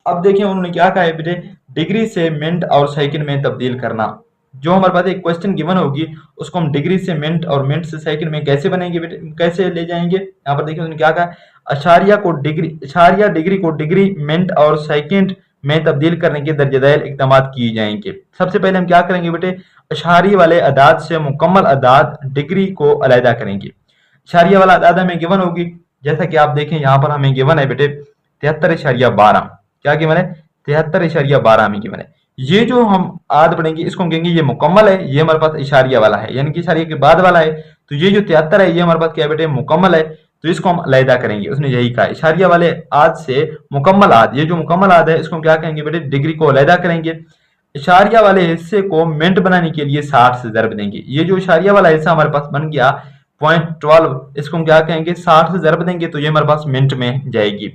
अब देखिए उन्होंने क्या कहा है बेटे, डिग्री से मिनट और सेकंड में तब्दील करना। जो हमारे पास एक क्वेश्चन गिवन होगी उसको हम डिग्री से मिनट और मिनट से सेकंड में कैसे बनेंगे बेटे, कैसे ले जाएंगे। यहाँ पर देखिए उसने क्या कहा, अशारिया डिग्री को डिग्री मिनट और सेकंड में तब्दील करने के दर्जेदार इकदाम किए जाएंगे। सबसे पहले हम क्या करेंगे बेटे, अशारिया वाले अदाद से मुकम्मल अदाद डिग्री को अलहदा करेंगे। अशारिया वाला अदाद हमें गिवन होगी, जैसा कि आप देखें यहाँ पर हमें गिवन है बेटे 73.12। क्या गिवन है, 73.12 हमें गिवन है। ये जो हम आद पढ़ेंगे इसको हम कहेंगे ये मुकम्मल है, ये हमारे पास इशारिया वाला है, यानी कि इशारिया के बाद वाला है। तो ये जो 73 है ये हमारे पास क्या है बेटे, मुकम्मल है, तो इसको हम अलहदा करेंगे। उसने यही कहा इशारिया वाले आद से मुकम्मल आद, ये जो मुकम्मल आद है इसको हम क्या कहेंगे बेटे, डिग्री को अलहदा करेंगे। इशारिया वाले हिस्से को मिनट बनाने के लिए 60 से ज़रब देंगे। ये जो इशारिया वाला हिस्सा हमारे पास बन गया 0.12, इसको हम क्या कहेंगे 60 से ज़रब देंगे तो ये हमारे पास मिनट में जाएगी।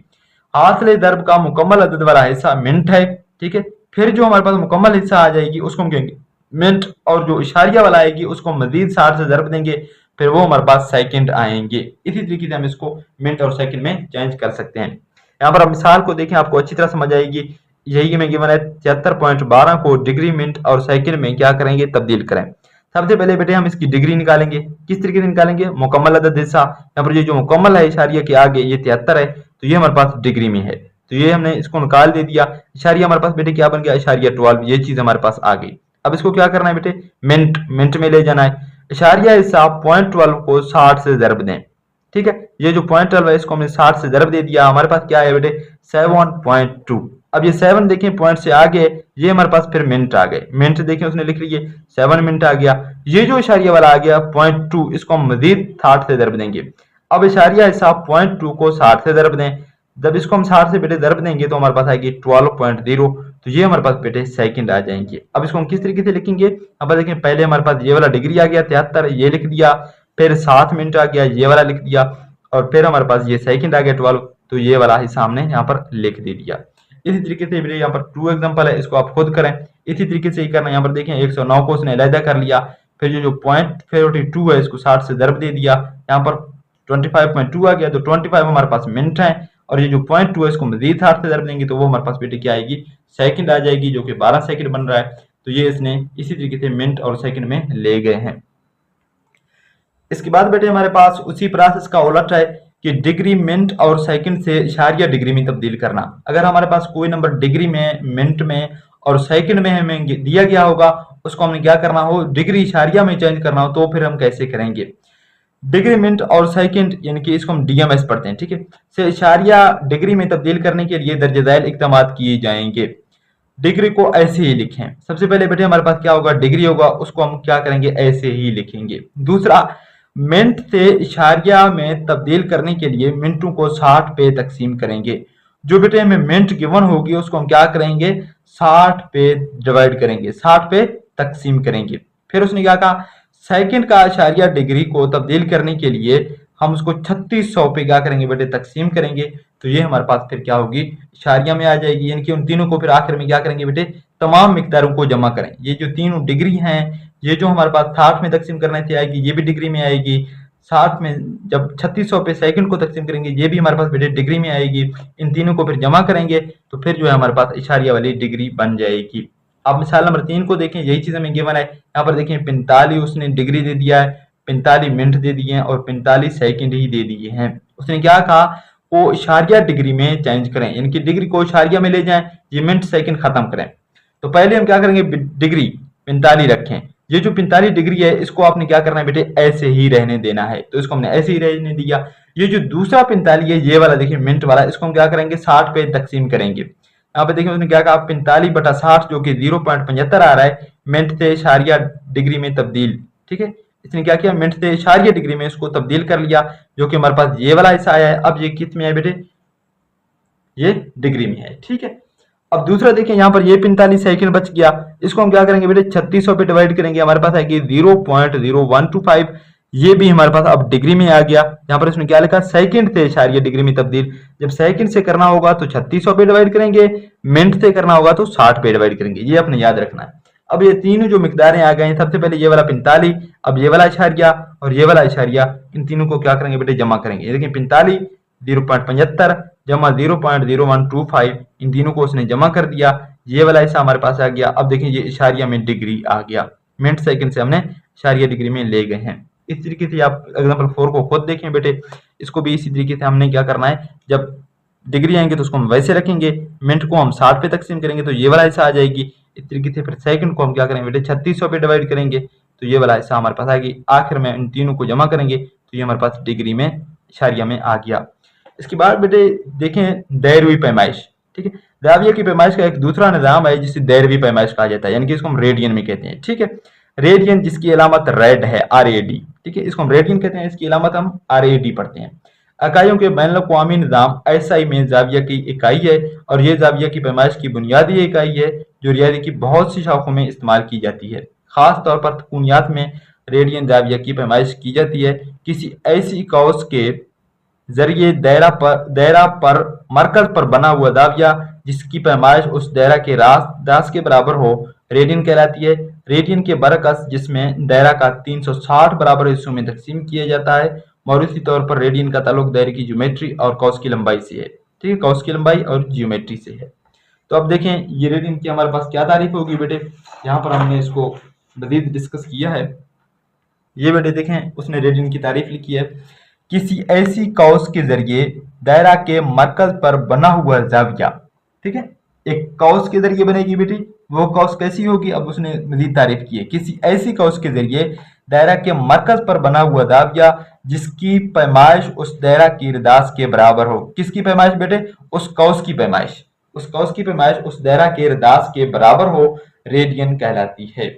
हासिल ज़रब का मुकम्मल अदद वाला हिस्सा मिनट है, ठीक है। फिर जो हमारे पास मुकम्मल हिस्सा आ जाएगी उसको हम कहेंगे मिनट, और जो इशारिया वाला आएगी उसको मजीद 60 से ज़रब देंगे, फिर वो हमारे पास सेकंड आएंगे। इसी तरीके से हम इसको मिनट और सेकंड में चेंज कर सकते हैं। यहाँ पर आप मिसाल को देखें, आपको अच्छी तरह समझ आएगी। यही में गिवन है 73.12 को डिग्री मिनट और सेकंड में क्या करेंगे, तब्दील करें। सबसे पहले बेटे हम इसकी डिग्री निकालेंगे। किस तरीके से निकालेंगे, मुकम्मल अदद हिस्सा, यहाँ पर ये जो मुकम्मल है इशारिया के आगे ये 73 है, तो ये हमारे पास डिग्री में है, तो ये हमने इसको निकाल दे दिया। इशारिया हमारे पास बेटे क्या बन गया, इशारिया 12, ये चीज हमारे पास आ गई। अब इसको क्या करना है बेटे, मिनट में ले जाना है। इशारिया हिस्सा 0.12 को 60 से ज़रब दें, ठीक है। ये जो 0.12 है इसको हमने 60 से ज़रब दे दिया, हमारे पास क्या है बेटे 7.2। अब ये 7 देखें पॉइंट से आगे, ये हमारे पास फिर मिनट आ गए। मिनट देखें उसने लिख लिए 7 मिनट आ गया। ये जो इशारिया वाला आ गया 0.2, इसको हम मजीद 60 से ज़रब देंगे। अब इशारिया हिस्सा 0.2 को 60 से ज़रब दें, जब इसको हम 60 से बेटे ज़रब देंगे तो हमारे पास आएगी 12.0, तो ये हमारे पास बेटे सेकंड आ जाएंगे। अब इसको हम किस तरीके से लिखेंगे, अब देखें पहले हमारे पास ये वाला डिग्री आ गया 73, ये लिख दिया, फिर 7 मिनट आ गया, ये वाला लिख दिया, और फिर हमारे पास ये सेकंड आ गया 12, तो ये वाला हिस्सा हमने यहाँ पर लिख दे दिया। इसी तरीके से बेटे यहाँ पर 2 एग्जाम्पल है, इसको आप खुद करें। इसी तरीके से ही करना, यहाँ पर देखें 109 को उसने अलहदा कर लिया, फिर जो 0.42 है इसको 60 से ज़रब दे दिया, यहाँ पर 25.2 आ गया, तो 25 हमारे पास मिनट है, और ये जो 0.2 है इसको मजीद 60 से ज़रब देंगे तो वो हमारे पास बेटे क्या आएगी, सेकंड आ जाएगी, जो कि 12 सेकंड बन रहा है। तो ये इसने इसी तरीके से मिनट और सेकंड में ले गए हैं। इसके बाद बेटे हमारे पास उसी प्रोसेस का उलट है कि डिग्री मिनट और सेकंड से इशारिया डिग्री में तब्दील करना। अगर हमारे पास कोई नंबर डिग्री में, मिनट में और सेकंड में हमें दिया गया होगा, उसको हमने क्या करना हो, डिग्री इशारिया में चेंज करना हो, तो फिर हम कैसे करेंगे। डिग्री मिनट और सेकंड यानी कि इसको हम डीएमएस पढ़ते हैं, ठीक है, से इशारिया डिग्री में तब्दील करने के लिए दर्जे ज़ैल इक़दाम किए जाएंगे। डिग्री को ऐसे ही लिखें। सबसे पहले बेटे हमारे पास क्या होगा, डिग्री होगा, उसको हम क्या करेंगे, ऐसे ही लिखेंगे। दूसरा, मिनट से इशारिया में तब्दील करने के लिए मिनटों को 60 पे तकसीम करेंगे। जो बेटे हमें मिनट गिवन होगी उसको हम क्या करेंगे, 60 पे डिवाइड करेंगे, 60 पे तकसीम करेंगे। फिर उसने क्या कहा, सेकंड का इशारिया डिग्री को तब्दील करने के लिए हम उसको 3600 पे क्या करेंगे बेटे, तकसीम करेंगे, तो ये हमारे पास फिर क्या होगी, इशारिया में आ जाएगी। यानी कि उन तीनों को फिर आखिर में क्या करेंगे बेटे, तमाम मिकदारों को जमा करें। ये जो तीनों डिग्री हैं, ये जो हमारे पास 60 में तकसीम करने से आएगी, ये भी डिग्री में आएगी। 60 में जब 3600 पे सेकंड को तकसीम करेंगे, ये भी हमारे पास बेटे डिग्री में आएगी। इन तीनों को फिर जमा करेंगे तो फिर जो है हमारे पास इशारिया वाली डिग्री बन जाएगी। अब मिसाल नंबर 3 को देखें, यही चीज हमें गिवन है। यहाँ पर देखें 45 उसने डिग्री दे दिया है, 45 मिनट दे दिए हैं और 45 सेकंड ही दे दिए हैं। उसने क्या कहा, वो इशारिया डिग्री में चेंज करें, यानी कि डिग्री को इशारिया में ले जाएं, ये मिनट सेकंड खत्म करें। तो पहले हम क्या करेंगे, डिग्री 45 रखें। ये जो 45 डिग्री है इसको आपने क्या करना है बेटे, ऐसे ही रहने देना है, तो इसको हमने ऐसे ही रहने दिया। ये जो दूसरा 45 है, ये वाला देखिए मिनट वाला, इसको हम क्या करेंगे, 60 पे तकसीम करेंगे। यहाँ पे देखिए उसने क्या कहा, 45/60 जो कि 0.75 आ रहा है, मिनट से इशारिया डिग्री में तब्दील, ठीक है। इसने क्या किया, मिनट से इशारिया डिग्री में इसको तब्दील कर लिया, जो कि हमारे पास ये वाला हिस्सा आया है। अब ये किस में है बेटे, ये डिग्री में है, ठीक है। अब दूसरा देखिए यहाँ पर ये 45 सेकंड बच गया, इसको हम क्या करेंगे बेटे, 3600 पे डिवाइड करेंगे, हमारे पास आएगी 0.0125, ये भी हमारे पास अब डिग्री में आ गया। यहाँ पर इसने क्या लिखा, सेकंड से इशारिया डिग्री में तब्दील। जब सेकंड से करना होगा तो 3600 पे डिवाइड करेंगे, मिनट से करना होगा तो 60 पे डिवाइड करेंगे, ये अपने याद रखना है। अब ये तीनों जो मिकदारें आ गए, सबसे पहले ये वाला 45, अब ये वाला इशारिया और ये वाला इशारिया, इन तीनों को क्या करेंगे बेटे, जमा करेंगे। देखिए 45 0.75 जमा 0.0125, इन तीनों को उसने जमा कर दिया, ये वाला हिस्सा हमारे पास आ गया। अब देखिए ये इशारिया में डिग्री आ गया। मिनट सेकंड से हमने इशारिया डिग्री में ले गए हैं। इस तरीके से आप एग्जाम्पल 4 को खुद देखें बेटे, इसको भी इसी तरीके से हमने क्या करना है, जब डिग्री आएंगे तो उसको हम वैसे रखेंगे, मिनट को हम 60 पे तकसीम करेंगे तो ये वाला हिस्सा आ जाएगी। इस तरीके से फिर सेकंड को हम क्या करेंगे बेटे 3600 पे डिवाइड करेंगे तो ये वाला हिस्सा हमारे पास आएगी। आखिर में इन तीनों को जमा करेंगे तो ये हमारे पास डिग्री में इशारिया में आ गया। इसके बाद बेटे देखें दैरवी पैमाइश, ठीक है। जाविया की पैमाइश का एक दूसरा निजाम है जिसे दैरवी पैमाइश कहा जाता है, यानी कि इसको हम रेडियन में कहते हैं, ठीक है। रेडियन जिसकी अलामत रेड है, RAD, ठीक है, इसको हम रेडियन कहते हैं, इसकी अलामत हम RAD पढ़ते हैं। इकाइयों के बैनुल अक़वामी निज़ाम SI में जाविया की इकाई है और ये जाविया की पैमाइश की बुनियादी इकाई है जो रियादी की बहुत सी शाखों में इस्तेमाल की जाती है। खास तौर पर तकूनियात में रेडियन जाविया की पैमाइश की जाती है किसी ऐसी कौस के जरिए दायरा पर मरकज पर बना हुआ जाविया जिसकी पैमाइश उस दायरा के रास के बराबर हो, रेडियन कहलाती है। रेडियन के बरअक्स जिसमें दायरा का 360 बराबर हिस्सों में तकसीम किया जाता है, मौरूसी तौर पर रेडियन का ताल्लुक दायरे की ज्योमेट्री और कौस की लंबाई से है, ठीक है, कौस की लंबाई और ज्योमेट्री से है। तो अब देखें ये रेडियन की हमारे पास क्या तारीफ होगी बेटे, यहाँ पर हमने इसको मजीद डिस्कस किया है। ये बेटे देखें उसने रेडियन की तारीफ लिखी है, किसी ऐसी कौस के जरिए दायरा के मरकज पर बना हुआ जाविया, ठीक है, एक कौस के जरिए बनेगी बेटी, वो कौस कैसी होगी, अब उसने मजीद तारीफ की है, किसी ऐसी कौस के जरिए दायरा के मरकज पर बना हुआ जाविया जिसकी पैमाइश उस दायरा की रदास के बराबर हो। किसकी पैमाइश बेटे, उस कौस की पैमाइश, उस कौस की पैमाइश उस दायरा के रदास के बराबर हो, रेडियन कहलाती है।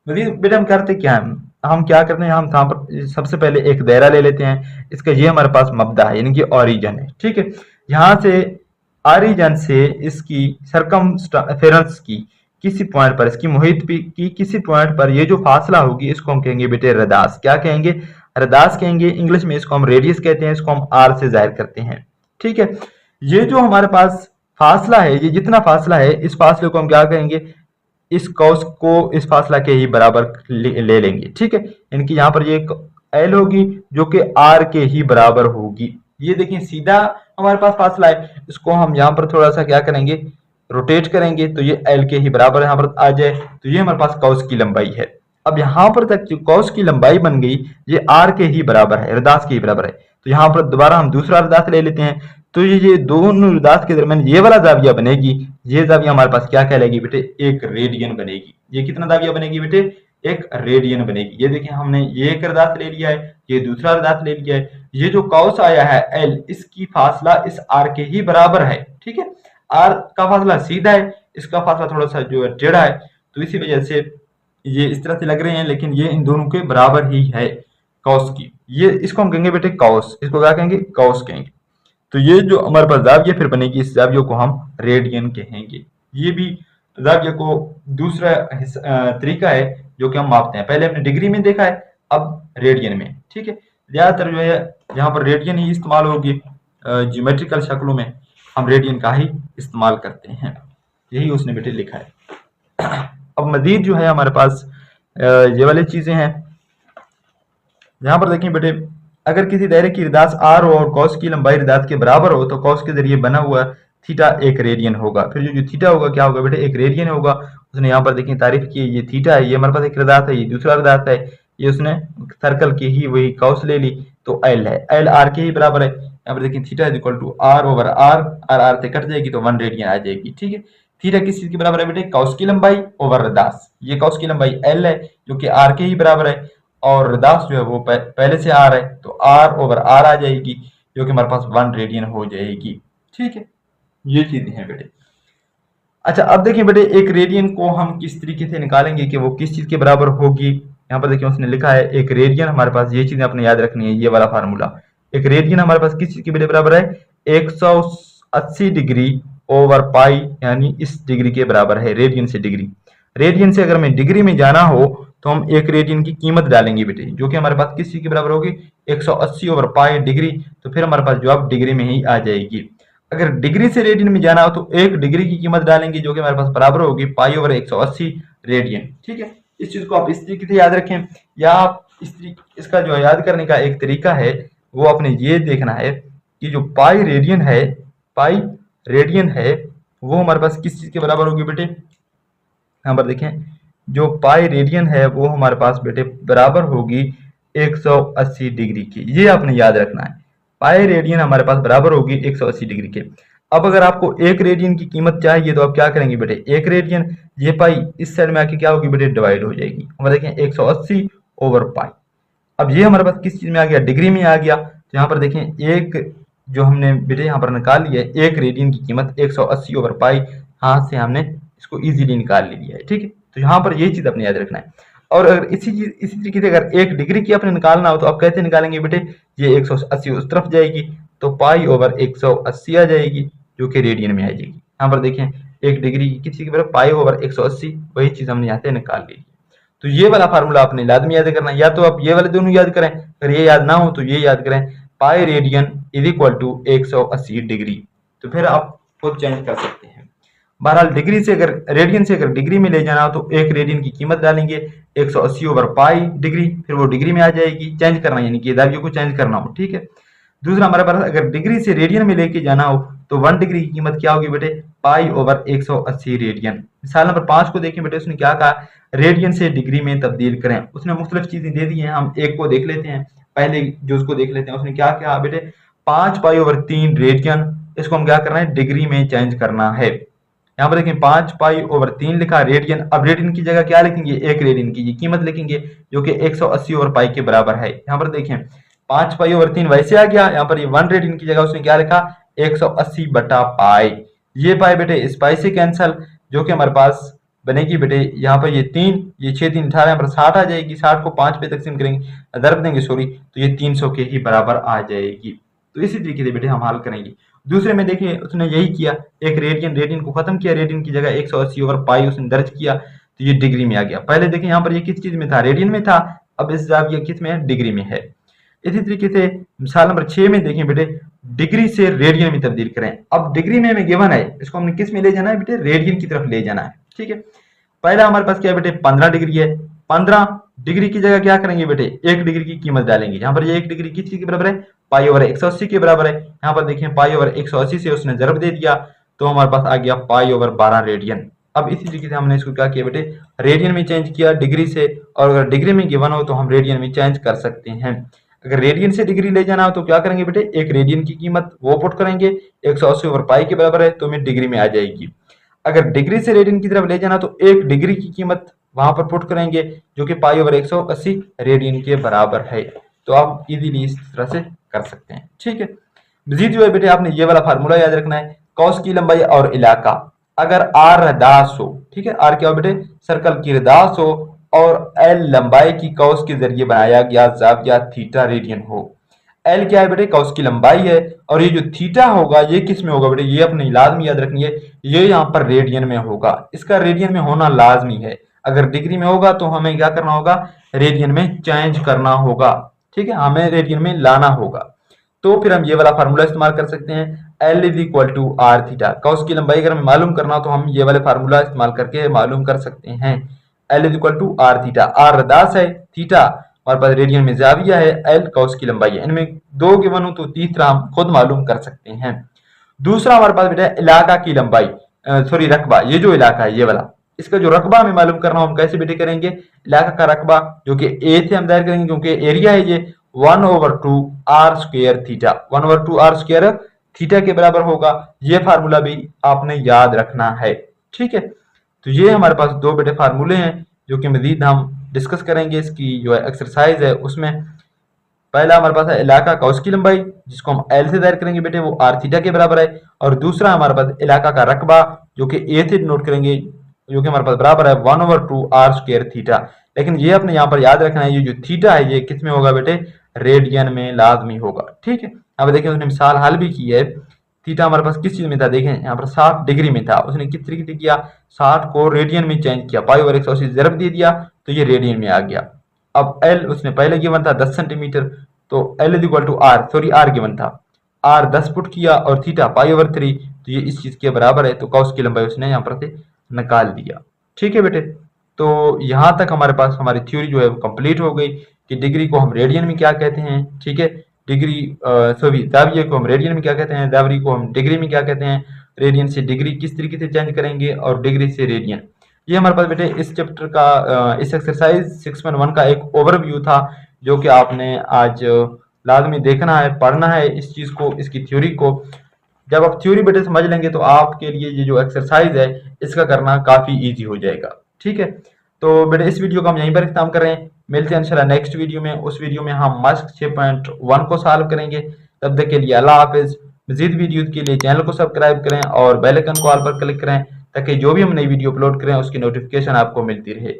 बेटे हम करते क्या है, हम क्या करते हैं, हम यहाँ पर सबसे पहले एक दायरा ले लेते हैं, इसका ये हमारे पास मब्दा है यानी कि ओरिजिन है, ठीक है। यहाँ से ओरिजिन से इसकी सरकमफेरेंस की किसी पॉइंट पर, इसकी मुहित की किसी पॉइंट पर ये जो फासला होगी इसको हम कहेंगे बेटे रदास। क्या कहेंगे, रदास कहेंगे। इंग्लिश में इसको हम रेडियस कहते हैं, इसको हम R से जाहिर करते हैं, ठीक है। ये जो हमारे पास फासला है, ये जितना फासला है इस फासले को हम क्या कहेंगे, इस कौस को इस फासला के ही बराबर ले लेंगे, ठीक है। इनकी यहाँ पर ये L होगी जो कि R के ही बराबर होगी। ये देखिए सीधा हमारे पास फासला है, इसको हम यहाँ पर थोड़ा सा क्या करेंगे, रोटेट करेंगे तो ये L के ही बराबर यहाँ पर आ जाए, तो ये हमारे पास कौस की लंबाई है। अब यहाँ पर तक जो कौस की लंबाई बन गई ये R के ही बराबर है, रदास के ही बराबर है। तो यहाँ पर दोबारा हम दूसरा रदास ले लेते हैं, तो ये दोनों रदास के दरमियान ये वाला जाविया बनेगी, ये जाविया हमारे पास क्या कहलाएगी बेटे, एक रेडियन बनेगी। ये कितना जाविया बनेगी बेटे, एक रेडियन बनेगी। ये देखिए हमने ये एक रदास ले लिया है, ये दूसरा रदास ले लिया है। ये जो कौस आया है L, इसकी फासला इस R के ही बराबर है, ठीक है। R का फासला सीधा है, इसका फासला थोड़ा सा जो है टेढ़ा है, तो इसी वजह से ये इस तरह से लग रहे हैं, लेकिन ये इन दोनों के बराबर ही है कौस की। ये इसको हम कहेंगे बेटे कौस, इसको क्या कहेंगे, कौस कहेंगे। तो ये जो हमारे पास जाविया फिर बनेगी, इस जाविया को हम रेडियन कहेंगे। ये भी जाविया को दूसरा तरीका है जो कि हम मापते हैं। पहले हमने डिग्री में देखा है, अब रेडियन में, ठीक है। ज्यादातर जो है यहाँ पर रेडियन ही इस्तेमाल होगी, ज्योमेट्रिकल शक्लों में हम रेडियन का ही इस्तेमाल करते हैं, यही उसने बेटे लिखा है। अब मजीद जो है हमारे पास ये वाली चीजें हैं, यहाँ पर देखें बेटे, अगर किसी दायरे की रदास R हो और कौस की लंबाई रदास के बराबर हो तो कौस के जरिए बना हुआ थीटा एक रेडियन होगा। फिर जो थीटा होगा क्या होगा बेटे, एक रेडियन होगा। उसने यहाँ पर देखिए तारीफ की, ये थीटा है, ये हमारे पास एक रदास है, ये दूसरा रदास है, ये उसने सर्कल की ही वही कौस ले ली तो L है, L R के ही बराबर है। यहाँ पर देखिए theta is equal to R over R, R से कट जाएगी तो 1 रेडियन आ जाएगी, ठीक है। थीटा किस चीज के बराबर है बेटे, कौस की लंबाई ओवर रदास। ये कौस की लंबाई L है जो कि R के ही बराबर है, और रदास जो है वो पहले से R है तो R ओवर R आ जाएगी जो कि हमारे पास 1 रेडियन हो जाएगी, ठीक है। ये चीजें हैं बेटे। अच्छा अब देखिए बेटे, एक रेडियन को हम किस तरीके से निकालेंगे कि वो किस चीज के बराबर होगी। यहाँ पर देखिए उसने लिखा है एक रेडियन, हमारे पास ये चीजें आपने याद रखनी है, ये वाला फार्मूला। एक रेडियन हमारे पास किस चीज के बराबर है, 180 डिग्री ओवर पाई, यानी इस डिग्री के बराबर है, रेडियन से डिग्री। रेडियन से अगर हमें डिग्री में जाना हो तो हम एक रेडियन की कीमत डालेंगे बेटे, जो कि हमारे पास किस चीज के बराबर होगी, 180 ओवर पाई डिग्री, तो फिर हमारे पास जवाब डिग्री में ही आ जाएगी। अगर डिग्री से रेडियन में जाना हो तो एक डिग्री की कीमत डालेंगे जो कि हमारे पास बराबर होगी पाई ओवर 180 रेडियन, ठीक है। इस चीज को आप इस तरीके से याद रखें, या आप इसका जो याद करने का एक तरीका है वो आपने ये देखना है कि जो पाई रेडियन है वो हमारे पास किस चीज के बराबर होगी बेटे। यहाँ पर देखें जो पाई रेडियन है वो हमारे पास बेटे बराबर होगी 180 डिग्री की। ये आपने याद रखना है, पाई रेडियन हमारे पास बराबर होगी 180 डिग्री के। अब अगर आपको एक रेडियन की कीमत चाहिए तो आप क्या करेंगे बेटे, एक रेडियन ये पाई इस साइड में आके क्या होगी बेटे, डिवाइड हो जाएगी। हम देखें 180 ओवर पाई। अब ये हमारे पास किस चीज में आ गया, डिग्री में आ गया। तो यहाँ पर देखें एक जो हमने बेटे यहाँ पर निकाल लिया है, एक रेडियन की कीमत 180 ओवर पाई, हाथ से हमने इसको इजीली निकाल लिया है। ठीक है, तो यहाँ पर ये चीज अपने याद रखना है। और अगर इसी तरीके से अगर एक डिग्री की आपने निकालना हो तो आप कैसे निकालेंगे बेटे, ये 180 उस तरफ जाएगी तो पाई ओवर 180 आ जाएगी जो कि रेडियन में आ जाएगी। यहाँ पर देखें एक डिग्री की किसी की तरफ पाई ओवर 180, वही चीज हमने यहाँ से निकाल ली। तो ये वाला फार्मूला आपने लाजमी याद करना है, या तो आप ये वाले दोनों याद करें, अगर ये याद ना हो तो ये याद करें, pi radian is equal to 180 degree. तो फिर आप खुद चेंज कर सकते हैं। बहरहाल डिग्री से अगर रेडियन से अगर डिग्री में ले जाना हो तो एक रेडियन की कीमत डालेंगे 180 ओवर पाई डिग्री, फिर वो डिग्री में आ जाएगी। चेंज करना यानी कि दावियों को चेंज करना हो। ठीक है, दूसरा हमारे पास अगर डिग्री से रेडियन में लेके जाना हो तो 1 डिग्री की कीमत क्या होगी बेटे, पाई ओवर 180 रेडियन। मिसाल नंबर 5 को देखें बेटे, उसने क्या कहा, रेडियन से डिग्री में तब्दील करें। उसने मुख्तलिफ चीजें दे दी हैं, हम एक को देख लेते हैं। पहले जो उसको देख लेते हैं, उसने क्या कहा बेटे, 5 पाई ओवर 3 रेडियन, इसको हम क्या करना है, डिग्री में चेंज करना है। यहाँ पर देखें 5 पाई ओवर 3 लिखा रेडियन, अब रेडियन की जगह क्या लिखेंगे, एक रेडियन की कीमत लिखेंगे जो कि 180 ओवर पाई के बराबर है। यहाँ पर देखें 5 पाई ओवर 3 वैसे आ गया, यहाँ पर ये 1 रेडियन की जगह उसने क्या लिखा, 180 बटा पाई। ये पाई बेटे इस पाई से कैंसल, जो कि हमारे पास बनेगी बेटे यहाँ पर ये 3, ये 6 3 18, यहाँ पर 60 आ जाएगी। 60 को 5 पे तकसीम करेंगे, दर्ब देंगे सॉरी, तो ये 300 के ही बराबर आ जाएगी। तो इसी तरीके से बेटे हम हल करेंगे। दूसरे में देखिए उसने यही किया, एक रेडियन को खत्म किया, रेडियन की जगह 180 ओवर पाई उसने दर्ज किया, तो ये डिग्री में आ गया। पहले देखिए यहाँ पर ये किस चीज में था, रेडियन में था, अब इस ये किस में है, डिग्री में है। इसी तरीके से मिसाल नंबर 6 में देखें बेटे, डिग्री से रेडियन में तब्दील करें। अब डिग्री में हमें गिवन है, इसको हमने किस में ले जाना है बेटे, रेडियन की तरफ ले जाना है। ठीक है, पहला हमारे पास क्या है बेटे, 15 डिग्री है। 15 डिग्री की जगह क्या करेंगे बेटे, एक डिग्री की कीमत डालेंगे। यहाँ पर ये एक डिग्री किस चीज के बराबर है, पाई ओवर 180 के बराबर है। यहाँ पर देखें पाई ओवर 180 से उसने जरब दे दिया, तो हमारे पास आ गया पाई ओवर 12 रेडियन। अब इसी तरीके से हमने इसको क्या किया बेटे, रेडियन में चेंज किया डिग्री से, और अगर डिग्री में गिवन हो तो हम रेडियन में चेंज कर सकते हैं। अगर रेडियन से डिग्री ले जाना हो तो क्या करेंगे बेटे, एक रेडियन की कीमत वो पुट करेंगे, 180 ओवर पाई के बराबर है, तो हमें डिग्री में आ जाएगी। अगर डिग्री से रेडियन की तरफ ले जाना तो एक डिग्री की कीमत वहां पर पुट करेंगे, जो कि पाई ओवर 180 रेडियन के बराबर है। तो आप इजीली इस तरह से कर सकते हैं। ठीक है, मजीद जो है बेटे आपने ये वाला फार्मूला याद रखना है, कौस की लंबाई और इलाका। अगर आर रदास हो, ठीक है, आर क्या हो बेटे, सर्कल की रदास हो, और एल लंबाई की कौस के जरिए बनाया गया जाविया थीटा रेडियन हो। एल क्या है बेटे, कौस की लंबाई है, और ये जो थीटा होगा ये किस में होगा बेटे, ये अपनी लाजमी याद रखनी है, ये यहाँ पर रेडियन में होगा। इसका रेडियन में होना लाजमी है। अगर डिग्री में होगा तो हमें क्या करना होगा, रेडियन में चेंज करना होगा। ठीक है, हमें रेडियन में लाना होगा। तो फिर हम ये वाला फार्मूला इस्तेमाल कर सकते हैं, L is equal to R theta. कौस की लंबाई अगर हमें मालूम करना हो तो हम ये वाले फार्मूला इस्तेमाल करके मालूम कर सकते हैं। L is equal to R theta, R radius है, थीटा हमारे पास रेडियन में जाविया है, एल कौस की लंबाई है। इनमें दो गिवन हो तो तीसरा हम खुद मालूम कर सकते हैं। दूसरा हमारे पास बेटा इलाका की लंबाई, सॉरी रकबा, ये जो इलाका है ये वाला, इसका जो रकबा हमें मालूम करना हो हम कैसे बेटे करेंगे, इलाका का रकबा जो कि ए से हम दायर करेंगे, क्योंकि एरिया है ये 1/2 R square theta, 1/2 R square theta के बराबर होगा। ये फार्मूला भी आपने याद रखना है। ठीक है, तो ये हमारे पास दो बेटे फार्मूले हैं जो कि मजीद हम डिस्कस करेंगे। इसकी जो है एक्सरसाइज है उसमें पहला हमारे पास है इलाका का उसकी लंबाई, जिसको हम एल से दायर करेंगे बेटे, वो आर थीटा के बराबर है। और दूसरा हमारे पास इलाका का रकबा जो कि ए से नोट करेंगे, जो कि हमारे पास बराबर है 1/2 आर स्क्वायर थीटा। लेकिन ये अपने यहाँ पर याद रखना है, ये जो थीटा है ये किस में होगा बेटे, रेडियन में लाजमी होगा। ठीक है, अब देखिए उसने मिसाल हल भी की है। थीटा हमारे पास किस चीज में था, देखें यहाँ पर 60 डिग्री में था, उसने किस तरीके से किया, 60 को रेडियन में चेंज किया, पाई ओवर 180 जरब दे दिया, तो ये रेडियन में आ गया। अब एल उसने पहले गिवन था 10 सेंटीमीटर, तो L is equal to R, sorry R given था, आर 10 पुट किया, और थीटा पाई ओवर 3, तो ये इस चीज के बराबर है, तो कॉस की लंबाई उसने यहाँ पर से निकाल दिया। ठीक है बेटे, तो यहाँ तक हमारे पास हमारी थ्योरी जो है वो कंप्लीट हो गई कि डिग्री को हम रेडियन में क्या कहते हैं। ठीक है, डिग्री सॉरी दाविये को हम रेडियन में क्या कहते हैं, दावरी को हम डिग्री में क्या कहते हैं, रेडियन से डिग्री किस तरीके से चेंज करेंगे, और डिग्री से रेडियन ये हमारे पास बेटे इस चैप्टर का इस एक्सरसाइज 6.1 का एक ओवरव्यू था, जो कि आपने आज लाजमी देखना है, पढ़ना है इस चीज को, इसकी थ्योरी को। जब आप थ्योरी बेटे समझ लेंगे तो आपके लिए ये जो एक्सरसाइज है इसका करना काफी इजी हो जाएगा। ठीक है, तो बेटे इस वीडियो को हम यहीं पर खत्म कर रहे हैं। मिलते हैं इंशाल्लाह नेक्स्ट वीडियो में। उस वीडियो में हम मस्क 6.1 को सॉल्व करेंगे। तब तक के लिए अल्लाह हाफिज। मजीद वीडियो के लिए चैनल को सब्सक्राइब करें और बेल आइकन को ऑल पर क्लिक करें, ताकि जो भी हम नई वीडियो अपलोड करें उसकी नोटिफिकेशन आपको मिलती रहे।